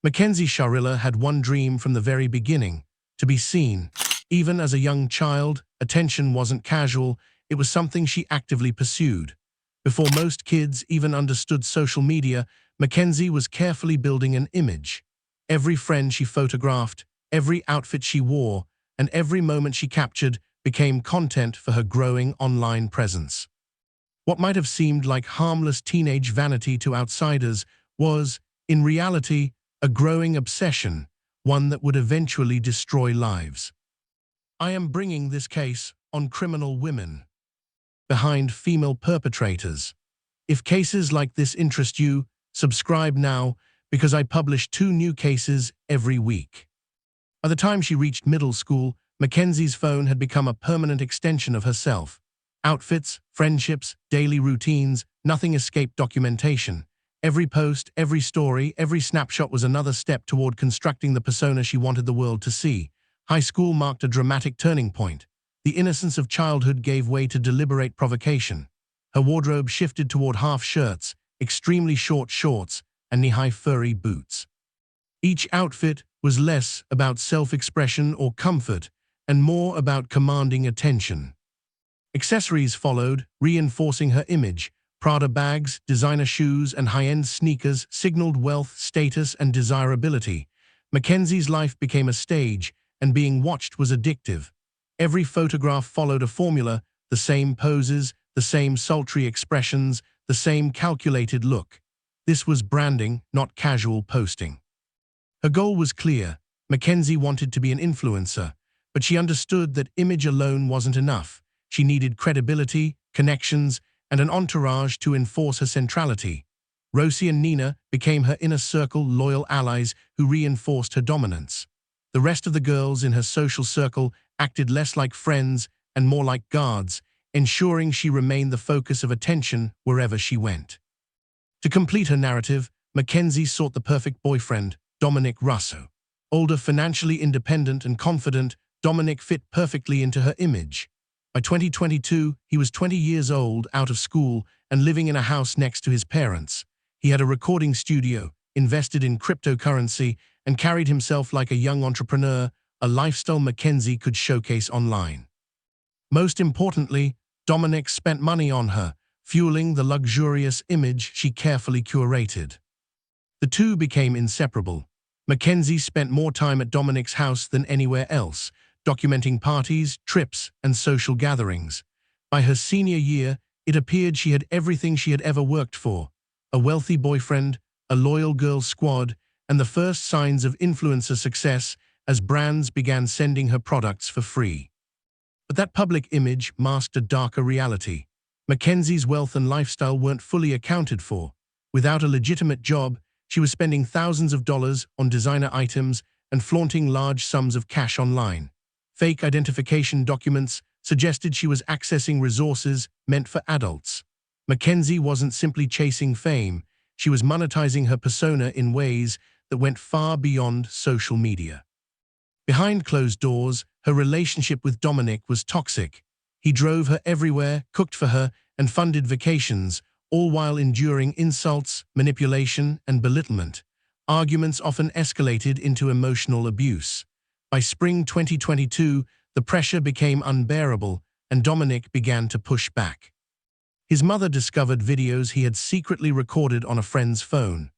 Mackenzie Sharilla had one dream from the very beginning: to be seen. Even as a young child, attention wasn't casual, it was something she actively pursued. Before most kids even understood social media, Mackenzie was carefully building an image. Every friend she photographed, every outfit she wore, and every moment she captured became content for her growing online presence. What might have seemed like harmless teenage vanity to outsiders was, in reality, a growing obsession, one that would eventually destroy lives. I am bringing this case on criminal women behind female perpetrators. If cases like this interest you, subscribe now, because I publish 2 new cases every week. By the time she reached middle school, Mackenzie's phone had become a permanent extension of herself. Outfits, friendships, daily routines, nothing escaped documentation. Every post, every story, every snapshot was another step toward constructing the persona she wanted the world to see. High school marked a dramatic turning point. The innocence of childhood gave way to deliberate provocation. Her wardrobe shifted toward half shirts, extremely short shorts, and knee-high furry boots. Each outfit was less about self-expression or comfort, and more about commanding attention. Accessories followed, reinforcing her image. Prada bags, designer shoes, and high-end sneakers signaled wealth, status, and desirability. Mackenzie's life became a stage, and being watched was addictive. Every photograph followed a formula: the same poses, the same sultry expressions, the same calculated look. This was branding, not casual posting. Her goal was clear. Mackenzie wanted to be an influencer, but she understood that image alone wasn't enough. She needed credibility, connections, and an entourage to enforce her centrality. Rosie and Nina became her inner circle, loyal allies who reinforced her dominance. The rest of the girls in her social circle acted less like friends and more like guards, ensuring she remained the focus of attention wherever she went. To complete her narrative, Mackenzie sought the perfect boyfriend, Dominic Russo. Older, financially independent, and confident, Dominic fit perfectly into her image. By 2022, he was 20 years old, out of school, and living in a house next to his parents. He had a recording studio, invested in cryptocurrency, and carried himself like a young entrepreneur, a lifestyle Mackenzie could showcase online. Most importantly, Dominic spent money on her, fueling the luxurious image she carefully curated. The two became inseparable. Mackenzie spent more time at Dominic's house than anywhere else, documenting parties, trips, and social gatherings. By her senior year, it appeared she had everything she had ever worked for: a wealthy boyfriend, a loyal girl squad, and the first signs of influencer success as brands began sending her products for free. But that public image masked a darker reality. Mackenzie's wealth and lifestyle weren't fully accounted for. Without a legitimate job, she was spending thousands of dollars on designer items and flaunting large sums of cash online. Fake identification documents suggested she was accessing resources meant for adults. Mackenzie wasn't simply chasing fame, she was monetizing her persona in ways that went far beyond social media. Behind closed doors, her relationship with Dominic was toxic. He drove her everywhere, cooked for her, and funded vacations, all while enduring insults, manipulation, and belittlement. Arguments often escalated into emotional abuse. By spring 2022, the pressure became unbearable, and Dominic began to push back. His mother discovered videos he had secretly recorded on a friend's phone.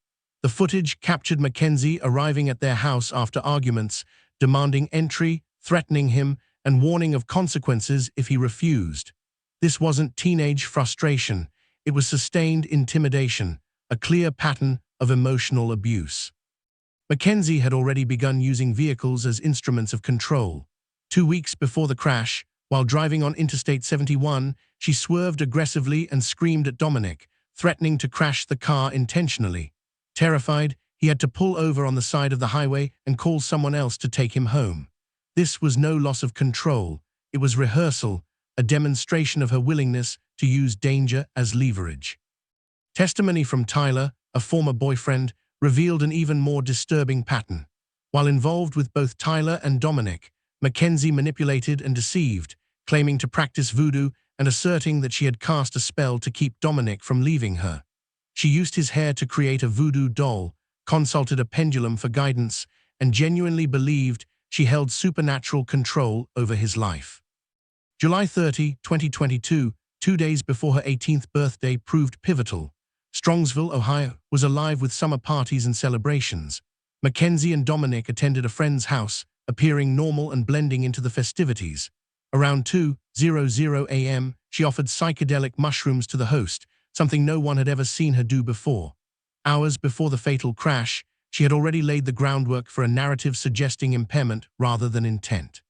The footage captured Mackenzie arriving at their house after arguments, demanding entry, threatening him, and warning of consequences if he refused. This wasn't teenage frustration, it was sustained intimidation, a clear pattern of emotional abuse. Mackenzie had already begun using vehicles as instruments of control. 2 weeks before the crash, while driving on Interstate 71, she swerved aggressively and screamed at Dominic, threatening to crash the car intentionally. Terrified, he had to pull over on the side of the highway and call someone else to take him home. This was no loss of control, it was rehearsal, a demonstration of her willingness to use danger as leverage. Testimony from Tyler, a former boyfriend, revealed an even more disturbing pattern. While involved with both Tyler and Dominic, Mackenzie manipulated and deceived, claiming to practice voodoo and asserting that she had cast a spell to keep Dominic from leaving her. She used his hair to create a voodoo doll, consulted a pendulum for guidance, and genuinely believed she held supernatural control over his life. July 30, 2022, 2 days before her 18th birthday, proved pivotal. Strongsville, Ohio, was alive with summer parties and celebrations. Mackenzie and Dominic attended a friend's house, appearing normal and blending into the festivities. Around 2:00 a.m., she offered psychedelic mushrooms to the host, something no one had ever seen her do before. Hours before the fatal crash, she had already laid the groundwork for a narrative suggesting impairment rather than intent.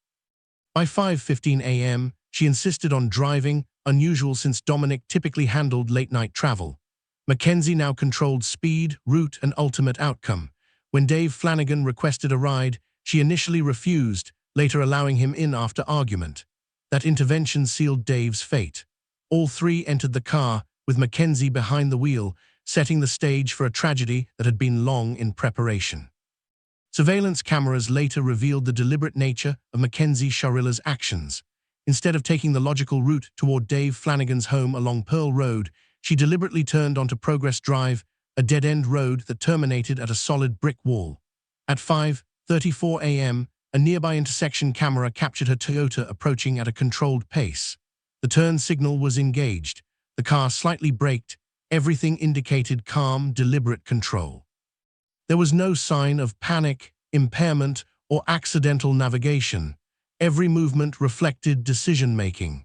By 5:15 a.m., she insisted on driving, unusual since Dominic typically handled late-night travel. Mackenzie now controlled speed, route, and ultimate outcome. When Dave Flanagan requested a ride, she initially refused, later allowing him in after argument. That intervention sealed Dave's fate. All three entered the car, with Mackenzie behind the wheel, setting the stage for a tragedy that had been long in preparation. Surveillance cameras later revealed the deliberate nature of Mackenzie Sharilla's actions. Instead of taking the logical route toward Dave Flanagan's home along Pearl Road, she deliberately turned onto Progress Drive, a dead-end road that terminated at a solid brick wall. At 5:34 a.m., a nearby intersection camera captured her Toyota approaching at a controlled pace. The turn signal was engaged. The car slightly braked. Everything indicated calm, deliberate control. There was no sign of panic, impairment, or accidental navigation. Every movement reflected decision-making.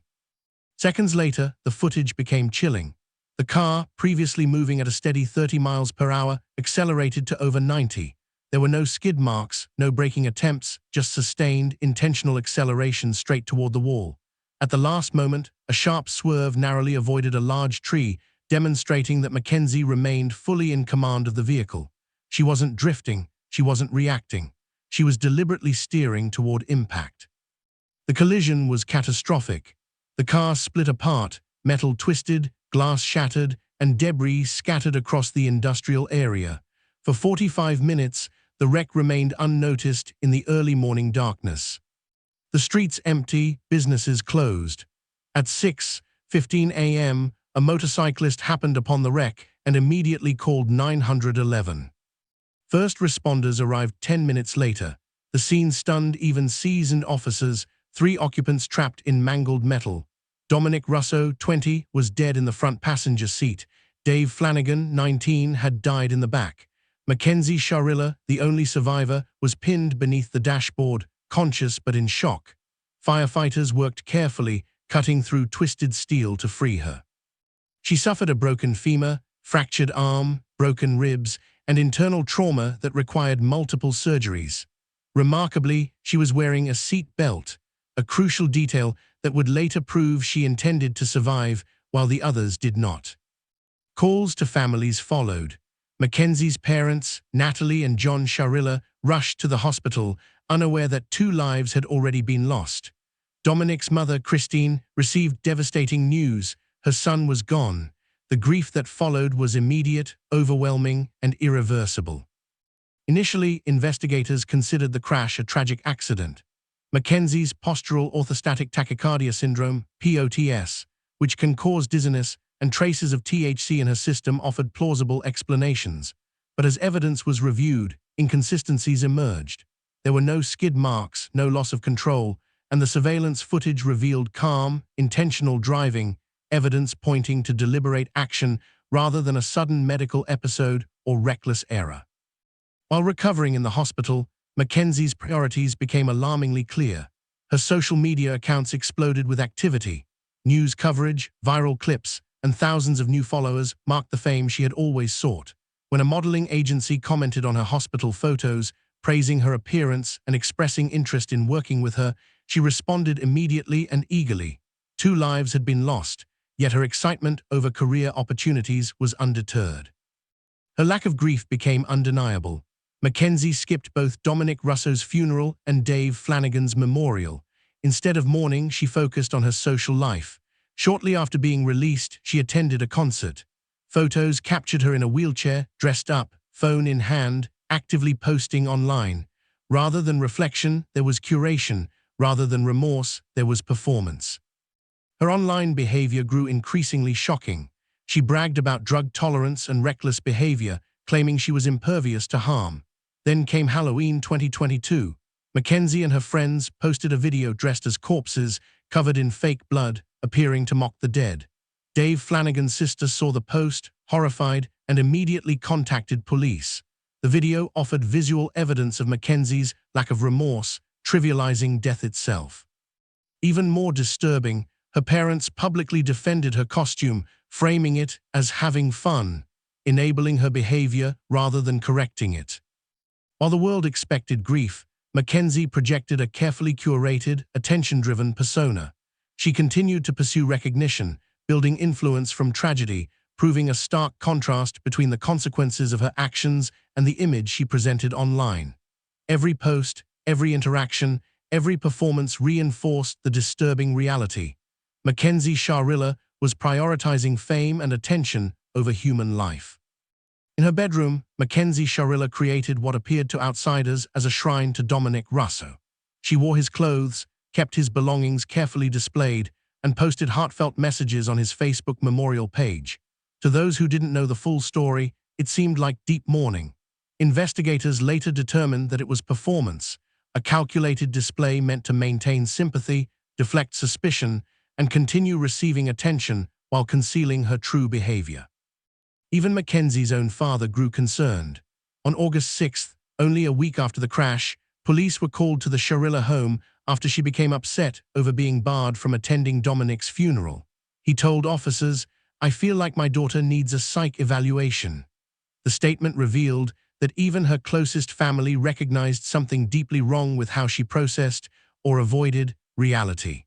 Seconds later, the footage became chilling. The car, previously moving at a steady 30 miles per hour, accelerated to over 90. There were no skid marks, no braking attempts, just sustained, intentional acceleration straight toward the wall. At the last moment, a sharp swerve narrowly avoided a large tree, demonstrating that Mackenzie remained fully in command of the vehicle. She wasn't drifting, she wasn't reacting. She was deliberately steering toward impact. The collision was catastrophic. The car split apart, metal twisted, glass shattered, and debris scattered across the industrial area. For 45 minutes, the wreck remained unnoticed in the early morning darkness. The streets empty, businesses closed. At 6:15 a.m., a motorcyclist happened upon the wreck and immediately called 911. First responders arrived 10 minutes later. The scene stunned even seasoned officers, 3 occupants trapped in mangled metal. Dominic Russo, 20, was dead in the front passenger seat. Dave Flanagan, 19, had died in the back. Mackenzie Sharilla, the only survivor, was pinned beneath the dashboard, conscious but in shock. Firefighters worked carefully, cutting through twisted steel to free her. She suffered a broken femur, fractured arm, broken ribs, and internal trauma that required multiple surgeries. Remarkably, she was wearing a seat belt, a crucial detail that would later prove she intended to survive while the others did not. Calls to families followed. Mackenzie's parents, Natalie and John Sharilla, rushed to the hospital, unaware that 2 lives had already been lost. Dominic's mother, Christine, received devastating news. Her son was gone. The grief that followed was immediate, overwhelming, and irreversible. Initially, investigators considered the crash a tragic accident. Mackenzie's postural orthostatic tachycardia syndrome, POTS, which can cause dizziness, and traces of THC in her system offered plausible explanations. But as evidence was reviewed, inconsistencies emerged. There were no skid marks, no loss of control, and the surveillance footage revealed calm, intentional driving, evidence pointing to deliberate action rather than a sudden medical episode or reckless error. While recovering in the hospital, Mackenzie's priorities became alarmingly clear. Her social media accounts exploded with activity. News coverage, viral clips, and thousands of new followers marked the fame she had always sought. When a modeling agency commented on her hospital photos, praising her appearance and expressing interest in working with her, she responded immediately and eagerly. 2 lives had been lost, yet her excitement over career opportunities was undeterred. Her lack of grief became undeniable. Mackenzie skipped both Dominic Russo's funeral and Dave Flanagan's memorial. Instead of mourning, she focused on her social life. Shortly after being released, she attended a concert. Photos captured her in a wheelchair, dressed up, phone in hand, actively posting online. Rather than reflection, there was curation. Rather than remorse, there was performance. Her online behavior grew increasingly shocking. She bragged about drug tolerance and reckless behavior, claiming she was impervious to harm. Then came Halloween 2022. Mackenzie and her friends posted a video dressed as corpses, covered in fake blood, appearing to mock the dead. Dave Flanagan's sister saw the post, horrified, and immediately contacted police. The video offered visual evidence of Mackenzie's lack of remorse, trivializing death itself. Even more disturbing, her parents publicly defended her costume, framing it as having fun, enabling her behavior rather than correcting it. While the world expected grief, Mackenzie projected a carefully curated, attention-driven persona. She continued to pursue recognition, building influence from tragedy, proving a stark contrast between the consequences of her actions and the image she presented online. Every post, every interaction, every performance reinforced the disturbing reality. Mackenzie Sharilla was prioritizing fame and attention over human life. In her bedroom, Mackenzie Sharilla created what appeared to outsiders as a shrine to Dominic Russo. She wore his clothes, kept his belongings carefully displayed, and posted heartfelt messages on his Facebook memorial page. To those who didn't know the full story, it seemed like deep mourning. Investigators later determined that it was performance, a calculated display meant to maintain sympathy, deflect suspicion, and continue receiving attention while concealing her true behavior. Even Mackenzie's own father grew concerned. On August 6th, only a week after the crash, police were called to the Sharilla home after she became upset over being barred from attending Dominic's funeral. He told officers, "I feel like my daughter needs a psych evaluation." The statement revealed that even her closest family recognized something deeply wrong with how she processed or avoided reality.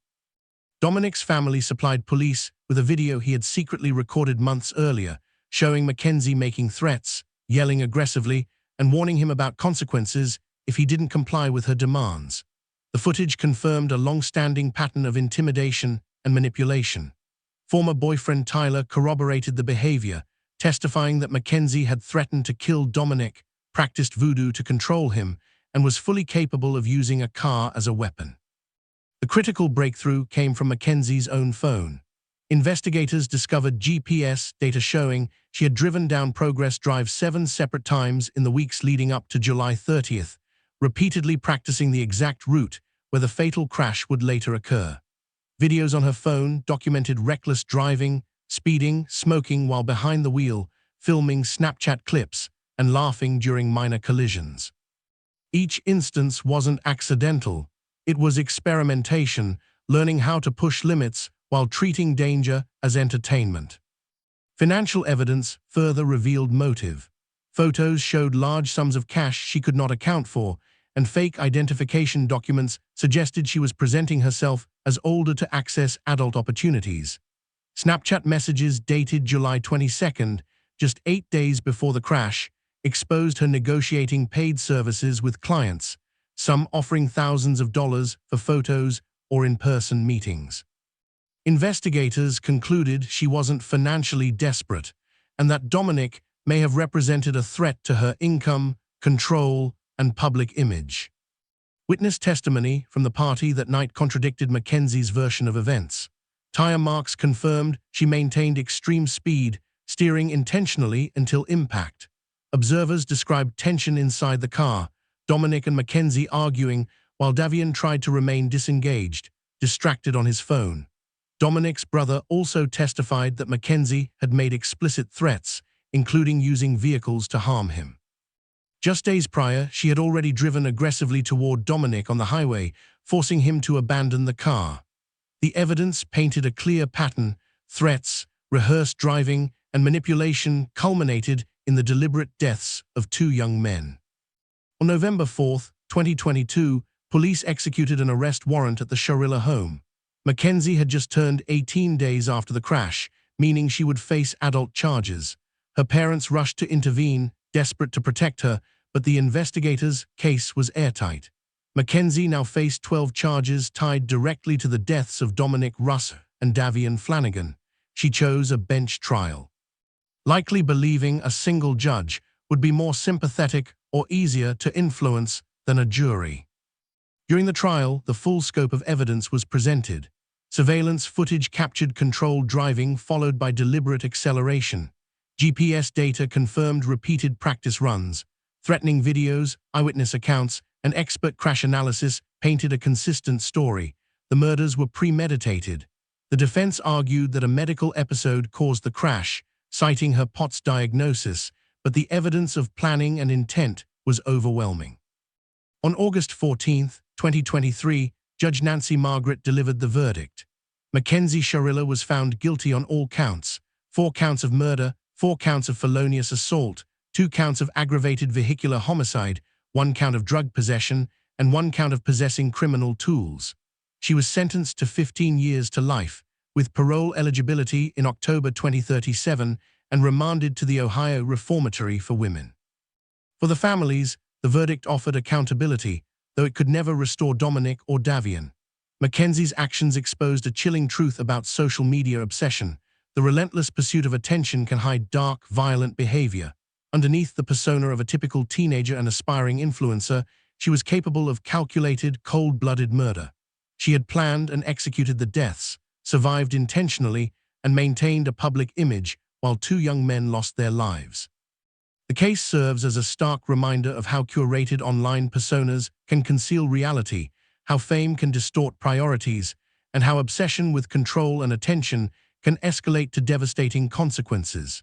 Dominic's family supplied police with a video he had secretly recorded months earlier, showing Mackenzie making threats, yelling aggressively, and warning him about consequences if he didn't comply with her demands. The footage confirmed a long-standing pattern of intimidation and manipulation. Former boyfriend Tyler corroborated the behavior, testifying that Mackenzie had threatened to kill Dominic, practiced voodoo to control him, and was fully capable of using a car as a weapon. The critical breakthrough came from Mackenzie's own phone. Investigators discovered GPS data showing she had driven down Progress Drive 7 separate times in the weeks leading up to July 30th, repeatedly practicing the exact route where the fatal crash would later occur. Videos on her phone documented reckless driving, speeding, smoking while behind the wheel, filming Snapchat clips, and laughing during minor collisions. Each instance wasn't accidental. It was experimentation, learning how to push limits while treating danger as entertainment. Financial evidence further revealed motive. Photos showed large sums of cash she could not account for, and fake identification documents suggested she was presenting herself as older to access adult opportunities. Snapchat messages dated July 22nd, just 8 days before the crash, exposed her negotiating paid services with clients, some offering thousands of dollars for photos or in-person meetings. Investigators concluded she wasn't financially desperate, and that Dominic may have represented a threat to her income, control, and public image. Witness testimony from the party that night contradicted Mackenzie's version of events. Tire marks confirmed she maintained extreme speed, steering intentionally until impact. Observers described tension inside the car, Dominic and Mackenzie arguing while Davian tried to remain disengaged, distracted on his phone. Dominic's brother also testified that Mackenzie had made explicit threats, including using vehicles to harm him. Just days prior, she had already driven aggressively toward Dominic on the highway, forcing him to abandon the car. The evidence painted a clear pattern: threats, rehearsed driving, and manipulation culminated in the deliberate deaths of 2 young men. On November 4, 2022, police executed an arrest warrant at the Sharilla home. Mackenzie had just turned 18 days after the crash, meaning she would face adult charges. Her parents rushed to intervene, desperate to protect her, but the investigators' case was airtight. Mackenzie now faced 12 charges tied directly to the deaths of Dominic Russo and Davian Flanagan. She chose a bench trial, likely believing a single judge would be more sympathetic or easier to influence than a jury. During the trial, the full scope of evidence was presented. Surveillance footage captured controlled driving followed by deliberate acceleration. GPS data confirmed repeated practice runs. Threatening videos, eyewitness accounts, and expert crash analysis painted a consistent story. The murders were premeditated. The defense argued that a medical episode caused the crash, citing her POTS diagnosis, but the evidence of planning and intent was overwhelming. On August 14, 2023, Judge Nancy Margaret delivered the verdict. Mackenzie Sharilla was found guilty on all counts: 4 counts of murder, 4 counts of felonious assault, 2 counts of aggravated vehicular homicide, 1 count of drug possession, and 1 count of possessing criminal tools. She was sentenced to 15 years to life, with parole eligibility in October 2037, and remanded to the Ohio Reformatory for Women. For the families, the verdict offered accountability, though it could never restore Dominic or Davian. Mackenzie's actions exposed a chilling truth about social media obsession. The relentless pursuit of attention can hide dark, violent behavior. Underneath the persona of a typical teenager and aspiring influencer, she was capable of calculated, cold-blooded murder. She had planned and executed the deaths, survived intentionally, and maintained a public image while 2 young men lost their lives. The case serves as a stark reminder of how curated online personas can conceal reality, how fame can distort priorities, and how obsession with control and attention can escalate to devastating consequences.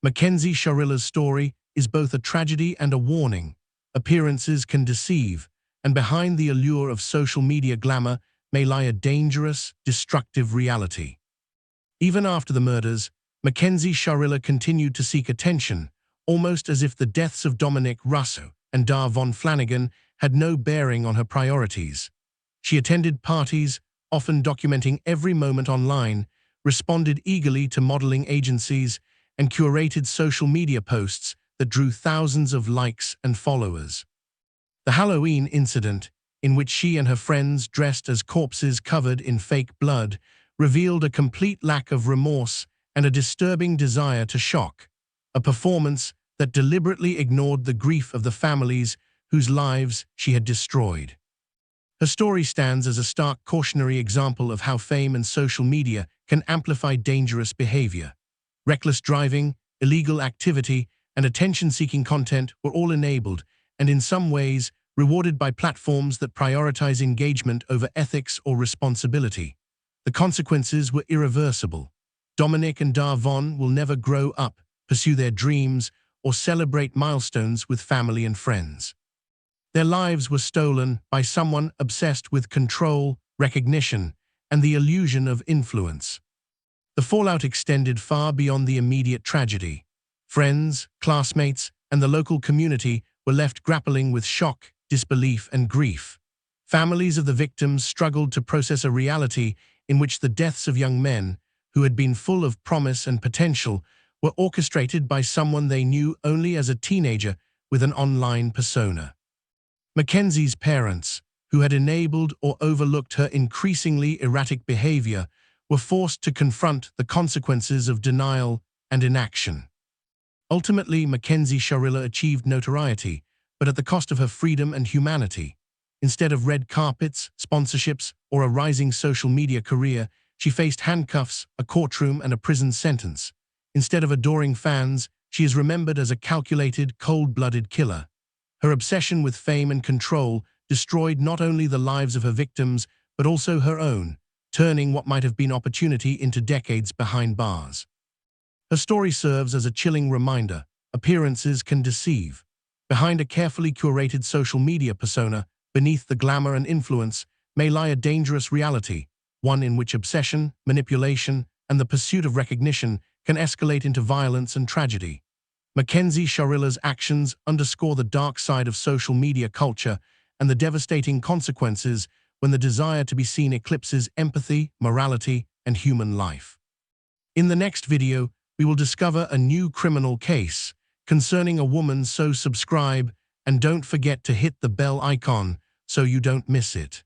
Mackenzie Sharilla's story is both a tragedy and a warning. Appearances can deceive, and behind the allure of social media glamour may lie a dangerous, destructive reality. Even after the murders, Mackenzie Sharilla continued to seek attention, almost as if the deaths of Dominic Russo and Dar Von Flanagan had no bearing on her priorities. She attended parties, often documenting every moment online, responded eagerly to modeling agencies, and curated social media posts that drew thousands of likes and followers. The Halloween incident, in which she and her friends dressed as corpses covered in fake blood, revealed a complete lack of remorse and a disturbing desire to shock, a performance that deliberately ignored the grief of the families whose lives she had destroyed. Her story stands as a stark cautionary example of how fame and social media can amplify dangerous behavior. Reckless driving, illegal activity, and attention-seeking content were all enabled, and in some ways, rewarded by platforms that prioritize engagement over ethics or responsibility. The consequences were irreversible. Dominic and Dar Von will never grow up, pursue their dreams, or celebrate milestones with family and friends. Their lives were stolen by someone obsessed with control, recognition, and the illusion of influence. The fallout extended far beyond the immediate tragedy. Friends, classmates, and the local community were left grappling with shock, disbelief, and grief. Families of the victims struggled to process a reality in which the deaths of young men, who had been full of promise and potential, were orchestrated by someone they knew only as a teenager with an online persona. Mackenzie's parents, who had enabled or overlooked her increasingly erratic behavior, were forced to confront the consequences of denial and inaction. Ultimately, Mackenzie Sharilla achieved notoriety, but at the cost of her freedom and humanity. Instead of red carpets, sponsorships, or a rising social media career, she faced handcuffs, a courtroom, and a prison sentence. Instead of adoring fans, she is remembered as a calculated, cold-blooded killer. Her obsession with fame and control destroyed not only the lives of her victims, but also her own, turning what might have been opportunity into decades behind bars. Her story serves as a chilling reminder: appearances can deceive. Behind a carefully curated social media persona, beneath the glamour and influence, may lie a dangerous reality, one in which obsession, manipulation, and the pursuit of recognition can escalate into violence and tragedy. Mackenzie Sharilla's actions underscore the dark side of social media culture and the devastating consequences when the desire to be seen eclipses empathy, morality, and human life. In the next video, we will discover a new criminal case concerning a woman, so subscribe and don't forget to hit the bell icon so you don't miss it.